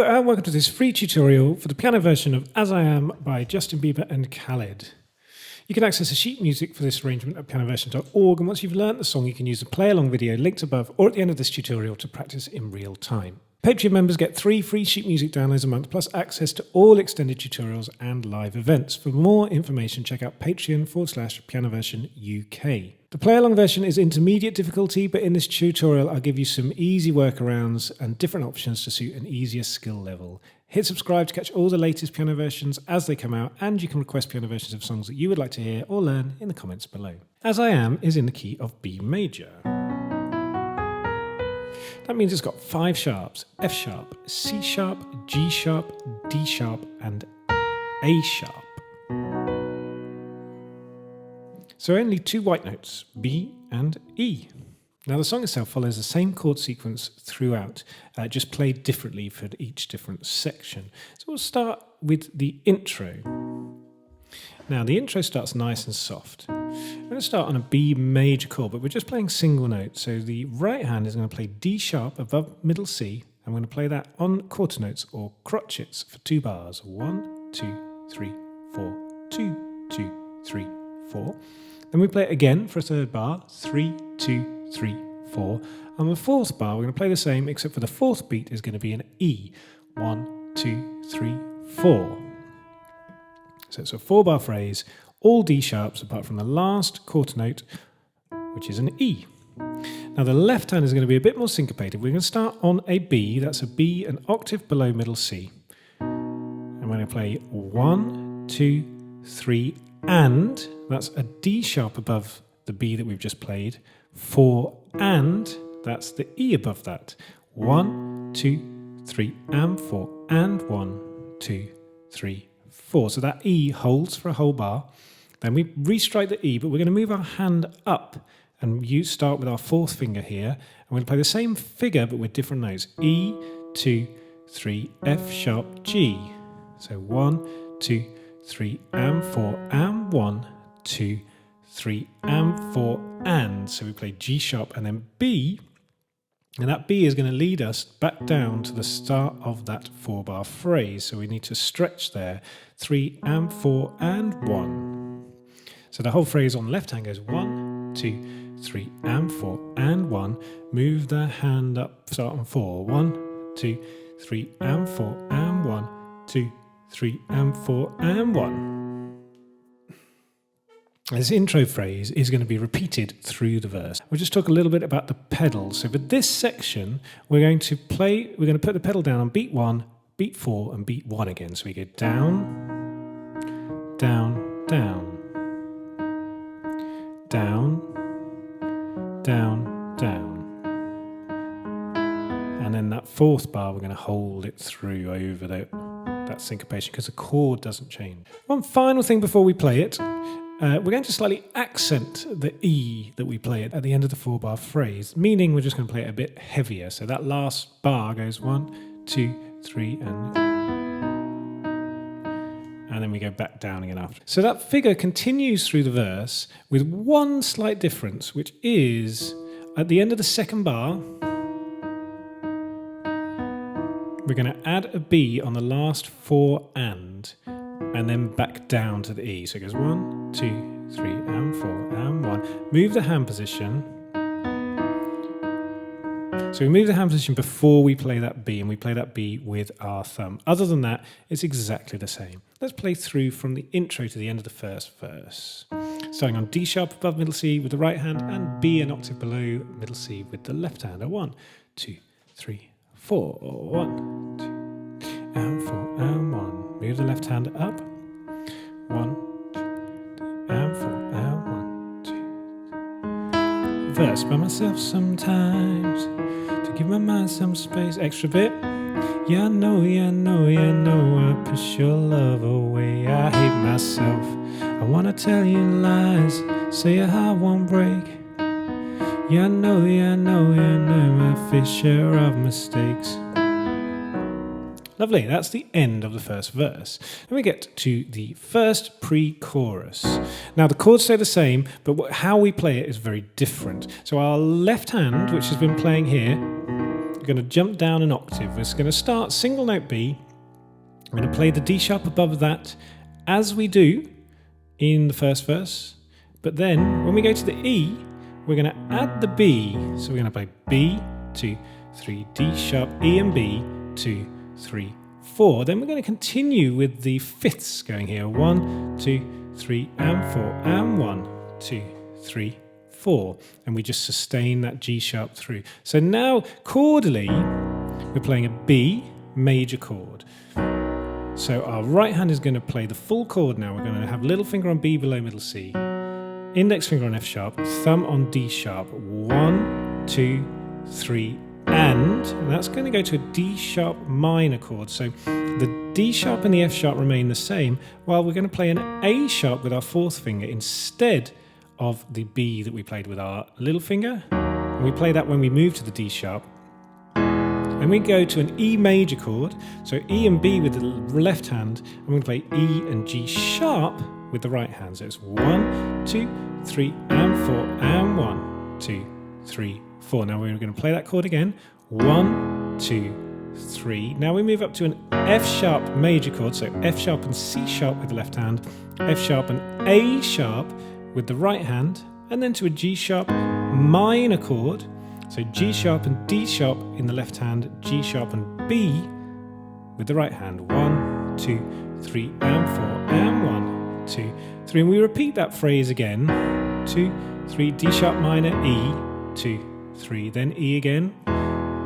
and welcome to this free tutorial for the piano version of As I Am by Justin Bieber and Khalid. You can access the sheet music for this arrangement at pianoversion.org, and once you've learnt the song you can use the play along video linked above or at the end of this tutorial to practice in real time. Patreon members get 3 free sheet music downloads a month plus access to all extended tutorials and live events. For more information check out patreon.com/pianoversionuk. The play-along version is intermediate difficulty, but in this tutorial I'll give you some easy workarounds and different options to suit an easier skill level. Hit subscribe to catch all the latest piano versions as they come out, and you can request piano versions of songs that you would like to hear or learn in the comments below. As I Am is in the key of B major. That means it's got 5 sharps: F sharp, C sharp, G sharp, D sharp, and A sharp. So only 2 white notes, B and E. Now the song itself follows the same chord sequence throughout, just played differently for each different section. So we'll start with the intro. Now the intro starts nice and soft. We're going to start on a B major chord, but we're just playing single notes. So the right hand is going to play D sharp above middle C, and we're going to play that on quarter notes or crotchets for 2 bars. 1, 2, 3, 4, 2, 2, 3, 4. Then we play it again for a 3rd bar, 3, 2, 3, 4. On the 4th bar, we're going to play the same, except for the 4th beat is going to be an E. 1, 2, 3, 4. So it's a 4-bar phrase, all D sharps apart from the last quarter note, which is an E. Now the left hand is going to be a bit more syncopated. We're going to start on a B, that's a B an octave below middle C. And we're going to play 1, 2, 3, and that's a D sharp above the B that we've just played. 4 and that's the E above that. 1, 2, 3, and 4, and 1, 2, 3, 4. So that E holds for a whole bar. Then we restrike the E, but we're going to move our hand up and you start with our 4th finger here. And we're going to play the same figure but with different notes. E, 2, 3, F sharp, G. So 1, 2, 3, and 4, and 1, 2, 3, and 4, and. So we play G sharp and then B, and that B is going to lead us back down to the start of that 4-bar phrase. So we need to stretch there. 3, and 4, and 1. So the whole phrase on the left hand goes 1, 2, 3, and 4, and 1. Move the hand up, start on 4. 1, 2, 3, and 4, and 1, 2, 3, and 4, and 1. This intro phrase is going to be repeated through the verse. We'll just talk a little bit about the pedals. So for this section, we're going to put the pedal down on beat 1, beat 4, and beat 1 again. So we go down, down, down, down, down, down. And then that 4th bar, we're going to hold it through over that syncopation because the chord doesn't change. One final thing before we play it. We're going to slightly accent the E that we play at the end of the 4-bar phrase, meaning we're just going to play it a bit heavier. So that last bar goes 1, 2, 3, and then we go back down again after. So that figure continues through the verse with one slight difference, which is at the end of the 2nd bar, we're going to add a B on the last 4 and then back down to the E. So it goes 1, 2, 3, and 4, and 1. Move the hand position. So we move the hand position before we play that B, and we play that B with our thumb. Other than that, it's exactly the same. Let's play through from the intro to the end of the first verse. Starting on D sharp above middle C with the right hand, and B an octave below middle C with the left hand. 1, 2, 3, 4. 1, 2, and 4, and 1. Move the left hand up. 1, 2, and 4, and 1, 2. Verse by myself sometimes to give my mind some space. Extra bit. Yeah, I know, I push your love away. I hate myself. I wanna tell you lies. Say your heart won't break. Yeah, I know, my fair share of mistakes. Lovely, that's the end of the first verse. And we get to the first pre-chorus. Now the chords stay the same, but how we play it is very different. So our left hand, which has been playing here, we're going to jump down an octave. We're going to start single note B. We're going to play the D sharp above that as we do in the first verse. But then when we go to the E, we're going to add the B. So we're going to play B, 2, 3, D sharp, E and B, 2, 3, 4. Then we're going to continue with the fifths going here. 1, 2, 3, and 4, and 1, 2, 3, 4. And we just sustain that G sharp through. So now chordally, we're playing a B major chord. So our right hand is going to play the full chord now. We're going to have little finger on B below middle C, index finger on F sharp, thumb on D sharp. 1, 2, 3, and that's going to go to a D sharp minor chord. So the D sharp and the F sharp remain the same, while we're going to play an A sharp with our fourth finger instead of the B that we played with our little finger. And we play that when we move to the D sharp. And we go to an E major chord, so E and B with the left hand, and we're going to play E and G sharp with the right hand. So it's 1, 2, 3, and 4, and 1, 2, 3, 4. Now we're going to play that chord again. 1, 2, 3. Now we move up to an F sharp major chord, so F sharp and C sharp with the left hand, F sharp and A sharp with the right hand, and then to a G sharp minor chord. So G sharp and D sharp in the left hand, G sharp and B with the right hand. 1, 2, 3, and 4, and 1, 2, 3. And we repeat that phrase again. 2, 3, D sharp minor, E, 2, 3. Then E again.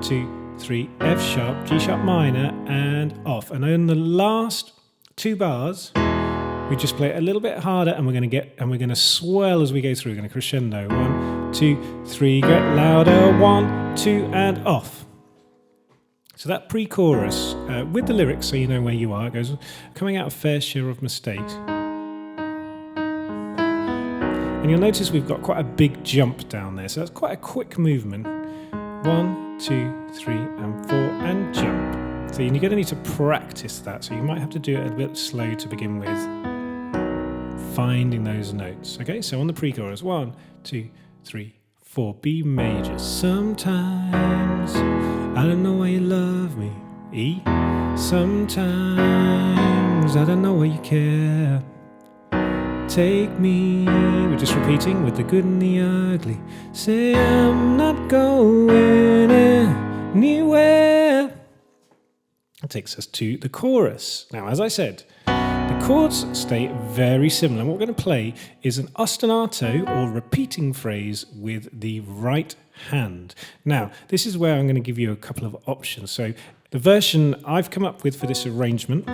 2, 3, F sharp, G sharp minor, and off. And on the last 2 bars, we just play it a little bit harder, and we're going to swell as we go through. We're going to crescendo. 1, 2, 3, get louder. 1, 2, and off. So that pre-chorus with the lyrics, so you know where you are. It goes, coming out of fair share of mistakes. And you'll notice we've got quite a big jump down there. So that's quite a quick movement. 1, 2, 3, and 4, and jump. So you're going to need to practice that. So you might have to do it a bit slow to begin with. Finding those notes. Okay, so on the pre-chorus, 1, 2, 3, 4, B major. Sometimes I don't know why you love me. E. Sometimes I don't know why you care. Take me. We're just repeating with the good and the ugly. Say I'm not going anywhere. That takes us to the chorus. Now, as I said, the chords stay very similar. What we're going to play is an ostinato or repeating phrase with the right hand. Now, this is where I'm going to give you a couple of options. So the version I've come up with for this arrangement,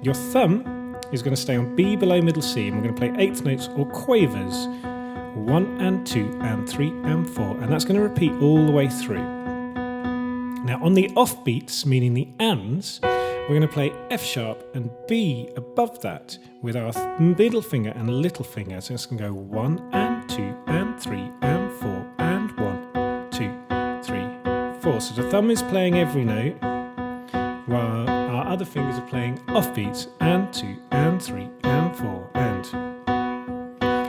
your thumb is going to stay on B below middle C, and we're going to play eighth notes or quavers. 1 and 2 and 3 and 4, and that's going to repeat all the way through. Now on the offbeats, meaning the ands, we're going to play F sharp and B above that with our middle finger and little finger. So it's going to go 1 and 2 and 3 and 4 and 1, 2, 3, 4. So the thumb is playing every note, while our other fingers are playing offbeats, and 2 and 3 and 4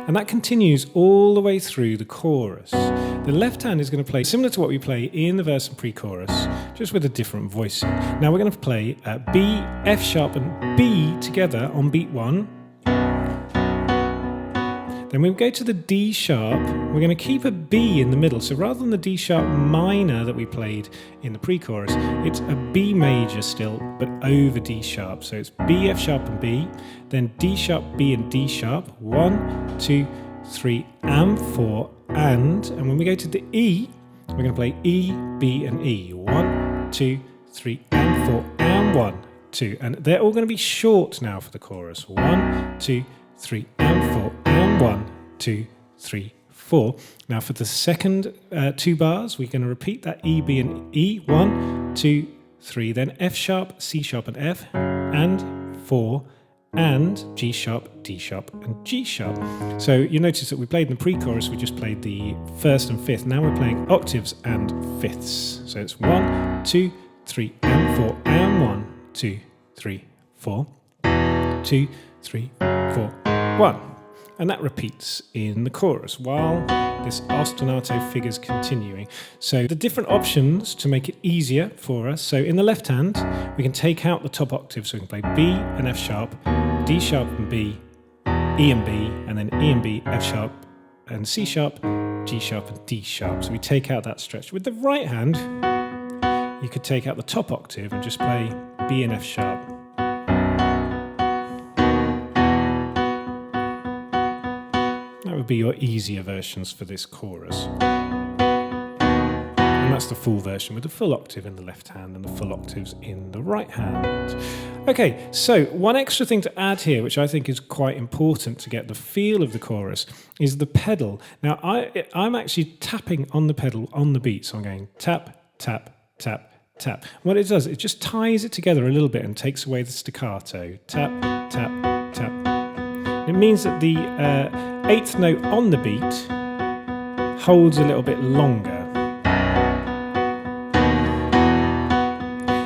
and that continues all the way through the chorus. The left hand is going to play similar to what we play in the verse and pre-chorus, just with a different voicing. Now we're going to play B, F sharp and B together on beat 1. Then we go to the D sharp. We're going to keep a B in the middle. So rather than the D sharp minor that we played in the pre-chorus, it's a B major still, but over D sharp. So it's B, F sharp and B, then D sharp, B and D sharp. 1, 2, 3 and 4 and when we go to the E, we're going to play E, B and E. 1, 2, 3 and 4 and 1, 2. And they're all going to be short now for the chorus. 1, 2, 3 and 4 and 1, 2, 3, 4. Now for the second 2 bars, we're going to repeat that E, B and E. 1, 2, 3, then F sharp, C sharp and F, and 4, and G sharp, D sharp and G sharp. So you notice that we played in the pre-chorus, we just played the first and fifth. Now we're playing octaves and fifths. So it's 1, 2, 3 and 4 and 1, 2, 3, 4, 2, 3, 4, 1. And that repeats in the chorus while this ostinato figure's continuing. So the different options to make it easier for us. So in the left hand, we can take out the top octave, so we can play B and F sharp, D sharp and B, E and B, and then E and B, F sharp and C sharp, G sharp and D sharp. So we take out that stretch. With the right hand, you could take out the top octave and just play B and F sharp. That would be your easier versions for this chorus. And that's the full version with the full octave in the left hand and the full octaves in the right hand. Okay, so one extra thing to add here, which I think is quite important to get the feel of the chorus, is the pedal. Now, I'm actually tapping on the pedal on the beat, so I'm going tap, tap, tap, tap. What it does, it just ties it together a little bit and takes away the staccato. Tap, tap, tap. It means that the eighth note on the beat holds a little bit longer.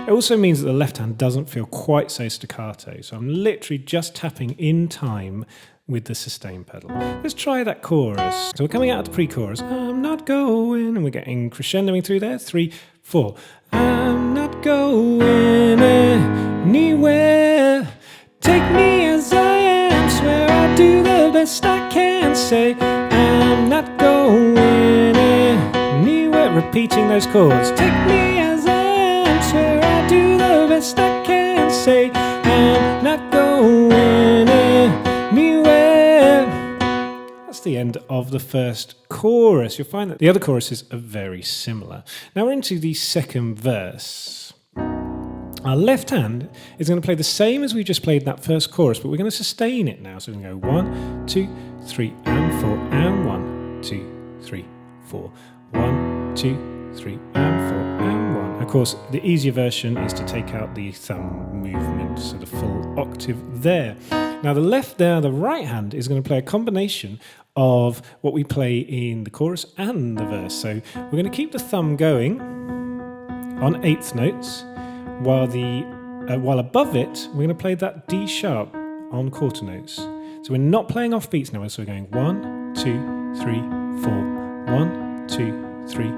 It also means that the left hand doesn't feel quite so staccato. So I'm literally just tapping in time with the sustain pedal. Let's try that chorus. So we're coming out of the pre-chorus. I'm not going, and we're getting crescendoing through there. 3, 4. I'm not going anywhere. Take me as I am. Swear I'll do the best I can. Say I'm not going anywhere. Repeating those chords. Take me as I am. Swear I'll do the best I can. Say I'm not going anywhere. That's the end of the first chorus. You'll find that the other choruses are very similar. Now we're into the second verse. Our left hand is going to play the same as we just played in that first chorus, but we're going to sustain it now. So we're going to go 1, 2, 3, and 4, and 1, 2, 3, 4, 1, 2, 3, and 4, and 1. Of course, the easier version is to take out the thumb movement, so the full octave there. Now the right hand is going to play a combination of what we play in the chorus and the verse. So we're going to keep the thumb going on eighth notes, while above it, we're going to play that D sharp on quarter notes. So we're not playing off beats now, so we're going 1, 2, 3, 4, 1, 2, 3,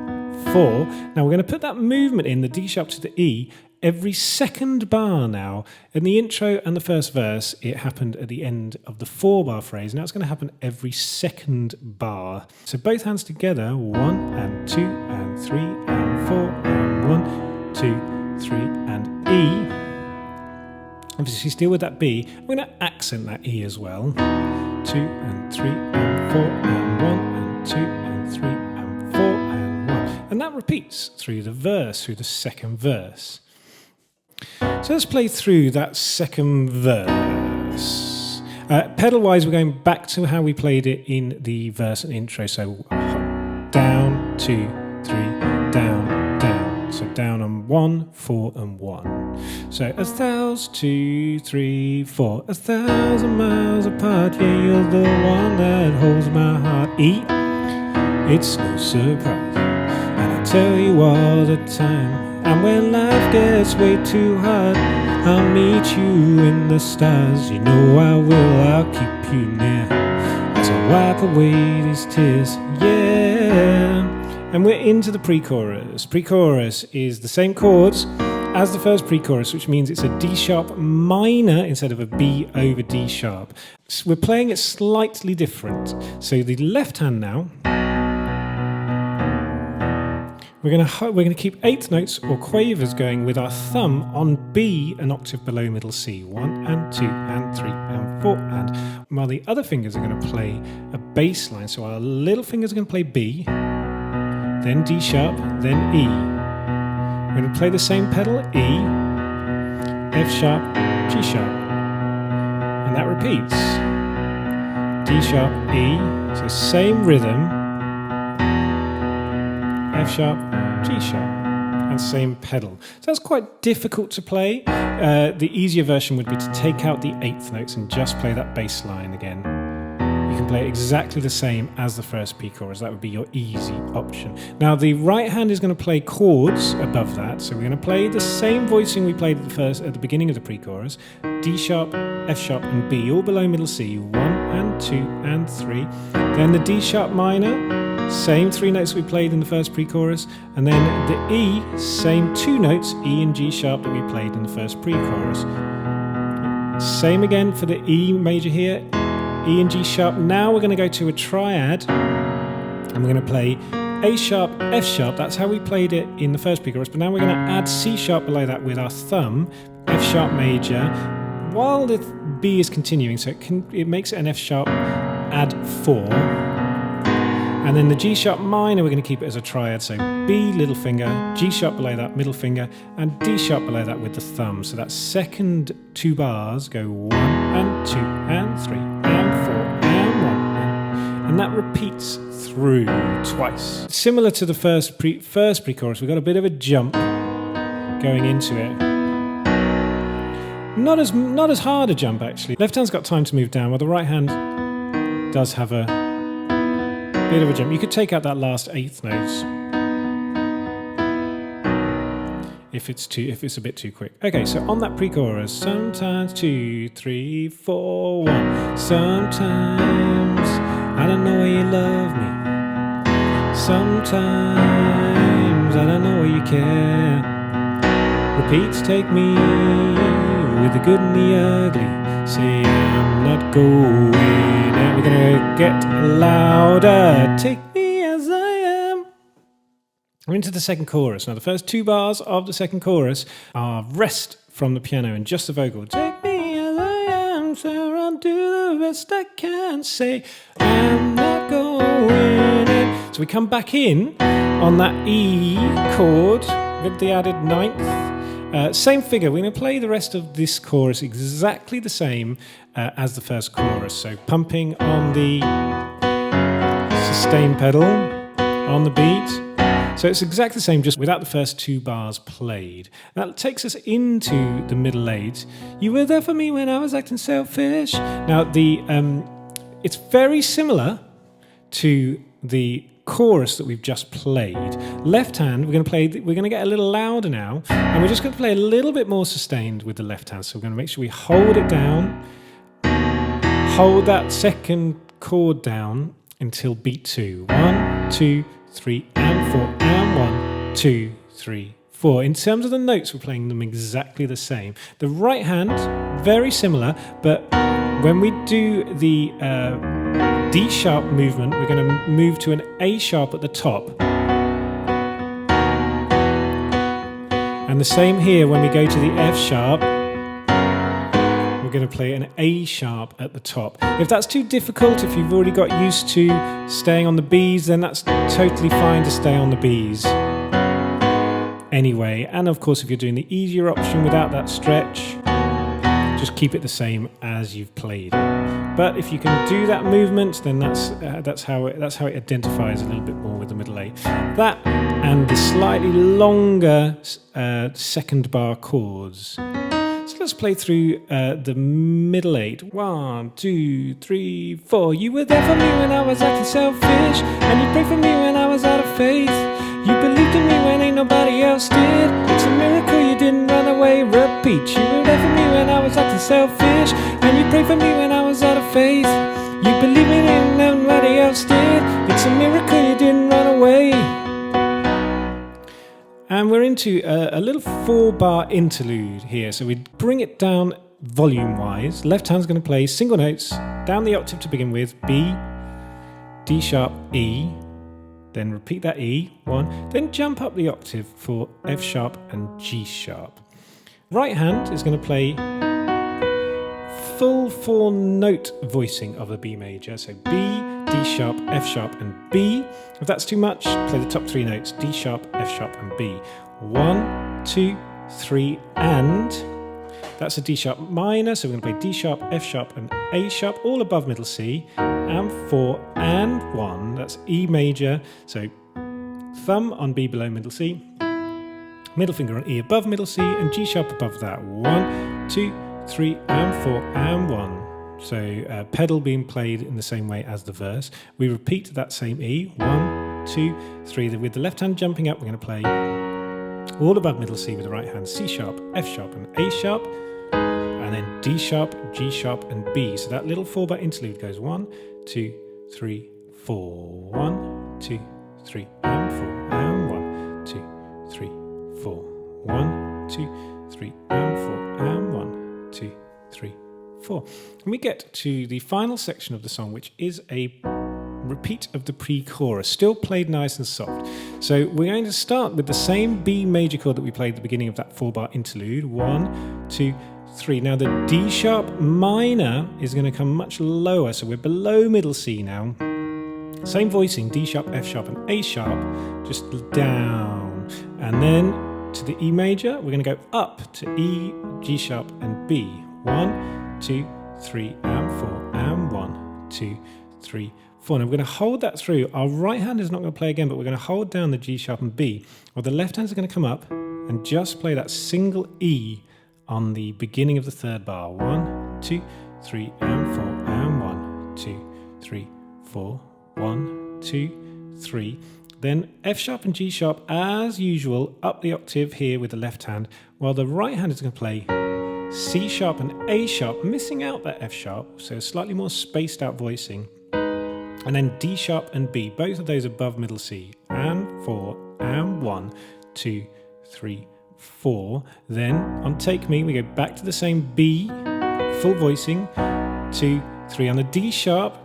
4. Now we're going to put that movement in, the D sharp to the E, every second bar now. In the intro and the first verse, it happened at the end of the 4-bar phrase. Now it's going to happen every second bar. So both hands together, 1 and 2 and 3 and 4 and 1, 2, 3 and E. Obviously still with that B, I'm going to accent that E as well. 2 and 3 and 4 and 1 and 2 and 3 and 4 and 1. And that repeats through the verse, through the second verse. So let's play through that second verse. Pedal-wise, we're going back to how we played it in the verse and intro. So down, 2, 3, down, down. So down on 1, 4 and 1. So 1,000, 2, 3, 4, 1,000 miles apart. Yeah, you're the one that holds my heart. E, it's no surprise, and I tell you all the time. And when life gets way too hard, I'll meet you in the stars. You know I will, I'll keep you near as I wipe away these tears, yeah. And we're into the pre-chorus. Pre-chorus is the same chords as the first pre-chorus, which means it's a D sharp minor instead of a B over D sharp. So we're playing it slightly different. So the left hand now, we're going to keep eighth notes or quavers going with our thumb on B, an octave below middle C. 1 and 2 and 3 and 4 and. While the other fingers are going to play a bass line. So our little fingers are going to play B, then D sharp, then E. We're going to play the same pedal, E, F sharp, G sharp. And that repeats. D sharp, E, so same rhythm. F sharp, G sharp, and same pedal. So that's quite difficult to play. The easier version would be to take out the eighth notes and just play that bass line again. You can play exactly the same as the first pre-chorus. That would be your easy option. Now the right hand is going to play chords above that. So we're going to play the same voicing we played at the beginning of the pre-chorus. D sharp, F sharp, and B, all below middle C. 1 and 2 and 3. Then the D sharp minor, same 3 notes we played in the first pre-chorus, and then the E, same 2 notes, E and G sharp, that we played in the first pre-chorus. Same again for the E major here, E and G sharp. Now we're going to go to a triad, and we're going to play A sharp, F sharp. That's how we played it in the first pre-chorus, but now we're going to add C sharp below that with our thumb, F sharp major, while the B is continuing, so it makes it an F sharp add 4. And then the G sharp minor, we're going to keep it as a triad, so B, little finger, G sharp below that, middle finger, and D sharp below that with the thumb. So that second 2 bars go 1 and 2 and 3 and 4 and 1, and that repeats through twice. Similar to the first pre-chorus, we've got a bit of a jump going into it. Not as hard a jump actually. Left hand's got time to move down, while the right hand does have a bit of a jump. You could take out that last 8th note if it's a bit too quick. Okay, so on that pre-chorus, sometimes 2, 3, 4, 1. Sometimes I don't know why you love me. Sometimes I don't know why you care. Repeats take me with the good and the ugly. Say I'm not going, and we're gonna get louder. Take me as I am. We're into the second chorus. Now the first 2 bars of the second chorus are rest from the piano and just the vocal. Take me as I am, so I'll do the best I can. Say I'm not going in. So we come back in on that E chord with the added 9th. Same figure. We're going to play the rest of this chorus exactly the same as the first chorus. So pumping on the sustain pedal on the beat. So it's exactly the same, just without the first 2 bars played. That takes us into the middle 8. You were there for me when I was acting selfish. Now it's very similar to the chorus that we've just played. Left hand, we're going to get a little louder now, and we're just going to play a little bit more sustained with the left hand. So we're going to make sure we hold it down, hold that second chord down until beat 2. 1, 2, 3, and 4, and 1, 2, 3, 4. In terms of the notes, we're playing them exactly the same. The right hand, very similar, but when we do the D sharp movement, we're going to move to an A sharp at the top. And the same here, when we go to the F sharp, we're going to play an A sharp at the top. If that's too difficult, if you've already got used to staying on the Bs, then that's totally fine to stay on the Bs anyway. And of course, if you're doing the easier option without that stretch, just keep it the same as you've played it. But if you can do that movement, then that's how it identifies a little bit more with the middle 8. That and the slightly longer second bar chords. So let's play through the middle 8. 1, 2, 3, 4. You were there for me when I was acting selfish, and you prayed for me when I was out of faith. You believed in me when ain't nobody else did. It's a miracle you didn't run away. Repeat. You were there for me when I was acting selfish, and you prayed for me when I was out of faith. You believed in me when nobody else did. It's a miracle you didn't run away. And we're into a little 4-bar interlude here. So we bring it down volume-wise. Left hand's going to play single notes down the octave to begin with. B, D sharp, E. Then repeat that E, 1. Then jump up the octave for F sharp and G sharp. Right hand is going to play full 4-note voicing of the B major. So B, D sharp, F sharp, and B. If that's too much, play the top 3 notes, D sharp, F sharp, and B. 1, 2, 3, and that's a D sharp minor, so we're going to play D sharp, F sharp, and A sharp, all above middle C, and 4, and 1, that's E major, so thumb on B below middle C, middle finger on E above middle C, and G sharp above that. 1, 2, 3, and 4, and 1. So pedal being played in the same way as the verse. We repeat that same E, 1, 2, 3. With the left hand jumping up, we're going to play all above middle C with the right hand, C sharp, F sharp, and A sharp. and then D sharp, G sharp, and B. So that little 4-bar interlude goes 1, 2, 3, 4, 1, 2, 3, and 4, and 1, 2, 3, 4, 1, 2, 3, and 4, and 1, 2, 3, 4. And we get to the final section of the song, which is a repeat of the pre-chorus, still played nice and soft. So we're going to start with the same B major chord that we played at the beginning of that 4-bar interlude. 1, 2, 3. Now the D sharp minor is going to come much lower, so we're below middle C now. Same voicing, D sharp, F sharp, and A sharp, just down. And then to the E major, we're going to go up to E, G sharp, and B. 1, 2, 3, and 4, and 1, 2, 3, 4. Now we're going to hold that through. Our right hand is not going to play again, but we're going to hold down the G sharp and B. Well, the left hands are going to come up and just play that single E on the beginning of the 3rd bar. 1, 2, 3, and 4, and 1, 2, 3, 4, 1, 2, 3. Then F sharp and G sharp, as usual, up the octave here with the left hand, while the right hand is going to play C sharp and A sharp, missing out that F sharp, so slightly more spaced out voicing. And then D sharp and B, both of those above middle C, and 4, and 1, 2, 3, 4. Then on Take Me, we go back to the same B, full voicing, 2, 3 on the D sharp,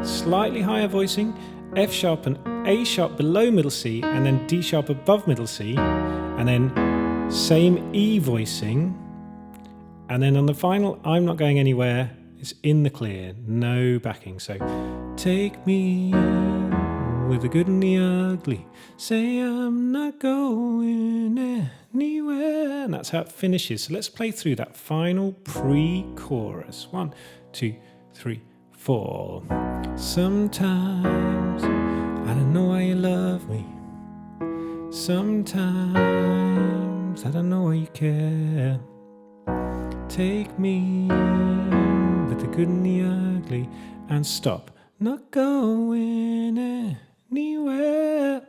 slightly higher voicing, F sharp and A sharp below middle C, and then D sharp above middle C, and then same E voicing, and then on the final, I'm Not Going Anywhere, it's in the clear, no backing. So take me with the good and the ugly, say I'm not going anywhere. And that's how it finishes. So let's play through that final pre-chorus. 1, 2, 3, 4. Sometimes I don't know why you love me. Sometimes I don't know why you care. Take me with the good and the ugly, and stop. Not going anywhere.